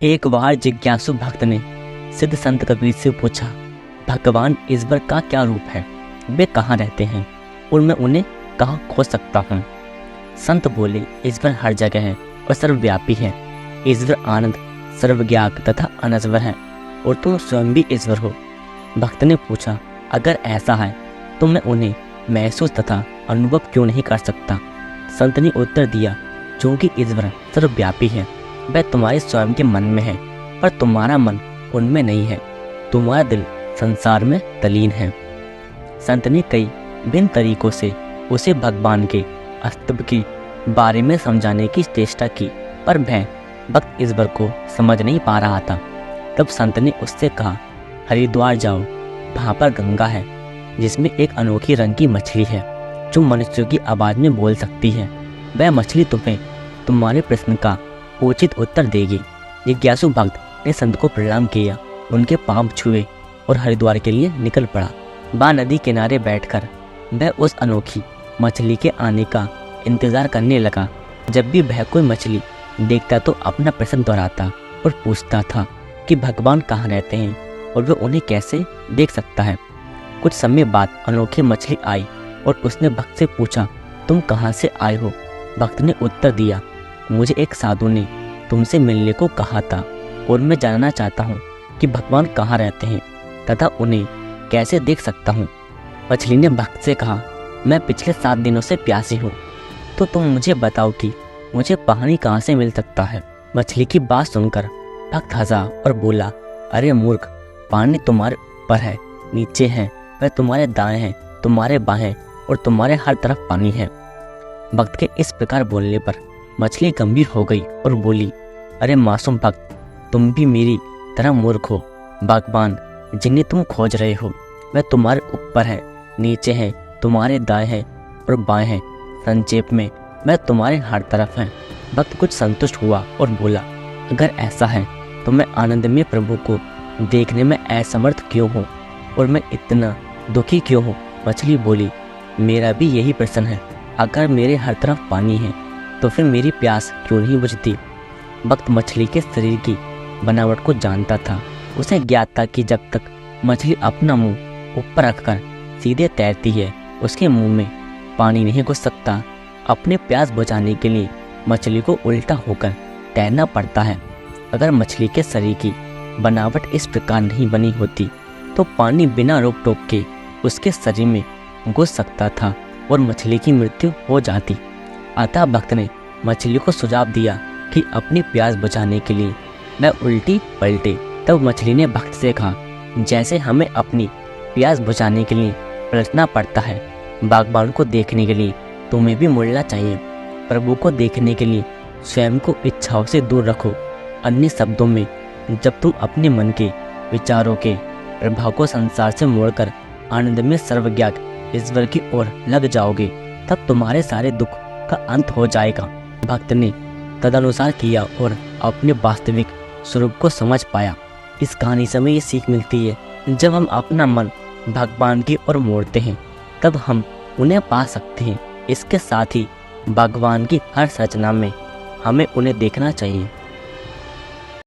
एक बार जिज्ञासु भक्त ने सिद्ध संत कबीर से पूछा, भगवान ईश्वर का क्या रूप है, वे कहाँ रहते हैं और मैं उन्हें कहाँ खोज सकता हूँ। संत बोले, ईश्वर हर जगह है और सर्वव्यापी है। ईश्वर आनंद, सर्वज्ञात तथा अनश्वर है और तुम स्वयं भी ईश्वर हो। भक्त ने पूछा, अगर ऐसा है तो मैं उन्हें महसूस तथा अनुभव क्यों नहीं कर सकता। संत ने उत्तर दिया, क्योंकि ईश्वर सर्वव्यापी है, वह तुम्हारे स्वयं के मन में है, पर तुम्हारा मन उनमें नहीं है। तुम्हारा दिल संसार में तलीन है। संत ने कई भिन्न तरीकों से उसे भगवान के अस्तित्व के बारे में समझाने की चेष्टा की, पर वह भक्त ईश्वर को समझ नहीं पा रहा था। तब संत ने उससे कहा, हरिद्वार जाओ, वहाँ पर गंगा है, जिसमें एक अनोखी रंग की मछली है जो मनुष्यों की आवाज़ में बोल सकती है। वह मछली तुम्हें तुम्हारे प्रश्न का उचित उत्तर देगी। जिज्ञासु भक्त ने संत को प्रणाम किया, उनके पांव छुए और हरिद्वार के लिए निकल पड़ा। वहाँ नदी किनारे बैठकर वह उस अनोखी मछली के आने का इंतजार करने लगा। जब भी वह कोई मछली देखता तो अपना प्रश्न दोहराता और पूछता था कि भगवान कहाँ रहते हैं और वह उन्हें कैसे देख सकता है। कुछ समय बाद अनोखी मछली आई और उसने भक्त से पूछा, तुम कहाँ से आए हो। भक्त ने उत्तर दिया, मुझे एक साधु ने तुमसे मिलने को कहा था और मैं जानना चाहता हूँ कि भगवान कहाँ रहते हैं तथा उन्हें कैसे देख सकता हूँ। मछली ने भक्त से कहा, मैं पिछले 7 दिनों से प्यासी हूँ, तो तुम मुझे बताओ कि मुझे पानी कहाँ से मिल सकता है। मछली की बात सुनकर भक्त हंसा और बोला, अरे मूर्ख, पानी तुम्हारे ऊपर है, नीचे है, वह तुम्हारे दाएं हैं, तुम्हारे बाएं और तुम्हारे हर तरफ पानी है। भक्त के इस प्रकार बोलने पर मछली गंभीर हो गई और बोली, अरे मासूम भक्त, तुम भी मेरी तरह मूर्ख हो। भगवान जिन्हें तुम खोज रहे हो वह तुम्हारे ऊपर है, नीचे है, तुम्हारे दाएं हैं और बाएं हैं, संक्षेप में वह तुम्हारे हर तरफ है। भक्त कुछ संतुष्ट हुआ और बोला, अगर ऐसा है तो मैं आनंद में प्रभु को देखने में असमर्थ क्यों हूँ और मैं इतना दुखी क्यों हूँ। मछली बोली, मेरा भी यही प्रश्न है, अगर मेरे हर तरफ पानी है तो फिर मेरी प्यास क्यों नहीं बुझती। भक्त मछली के शरीर की बनावट को जानता था। उसे ज्ञात था कि जब तक मछली अपना मुंह ऊपर रखकर सीधे तैरती है, उसके मुंह में पानी नहीं घुस सकता। अपने प्यास बुझाने के लिए मछली को उल्टा होकर तैरना पड़ता है। अगर मछली के शरीर की बनावट इस प्रकार नहीं बनी होती तो पानी बिना रोक टोक के उसके शरीर में घुस सकता था और मछली की मृत्यु हो जाती। अतः भक्त ने मछली को सुझाव दिया कि अपनी प्यास बुझाने के लिए वह उल्टी पलटे। तब मछली ने भक्त से कहा, जैसे हमें अपनी प्यास बुझाने के लिए पलटना पड़ता है, भगवान को देखने के लिए तुम्हें भी मुड़ना चाहिए। प्रभु को देखने के लिए स्वयं को इच्छाओं से दूर रखो। अन्य शब्दों में, जब तुम अपने मन के विचारों के प्रभाव को संसार से मोड़कर आनंद में सर्वज्ञात ईश्वर की ओर लग जाओगे, तब तुम्हारे सारे दुख का अंत हो जाएगा। भक्त ने तदनुसार किया और अपने वास्तविक स्वरूप को समझ पाया। इस कहानी से हमें ये सीख मिलती है, जब हम अपना मन भगवान की ओर मोड़ते हैं तब हम उन्हें पा सकते हैं। इसके साथ ही भगवान की हर रचना में हमें उन्हें देखना चाहिए।